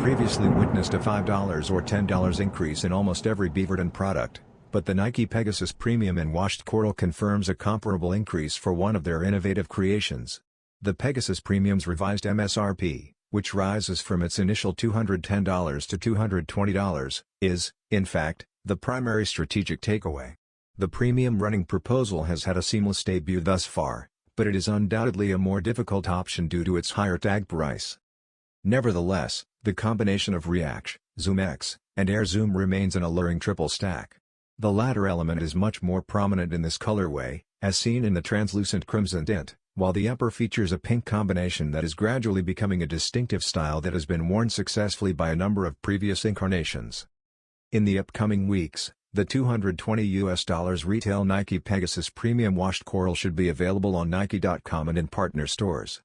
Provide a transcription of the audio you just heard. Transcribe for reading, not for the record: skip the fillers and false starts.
previously witnessed a $5 or $10 increase in almost every Beaverton product, but the Nike Pegasus Premium in washed coral confirms a comparable increase for one of their innovative creations. The Pegasus Premium's revised MSRP, which rises from its initial $210 to $220, is, in fact, the primary strategic takeaway. The premium running proposal has had a seamless debut thus far, but it is undoubtedly a more difficult option due to its higher tag price. Nevertheless, the combination of ReactX, ZoomX, and Air Zoom remains an alluring triple stack. The latter element is much more prominent in this colorway, as seen in the translucent crimson tint, while the upper features a pink combination that is gradually becoming a distinctive style that has been worn successfully by a number of previous incarnations. In the upcoming weeks, the $220 retail Nike Pegasus Premium washed coral should be available on Nike.com and in partner stores.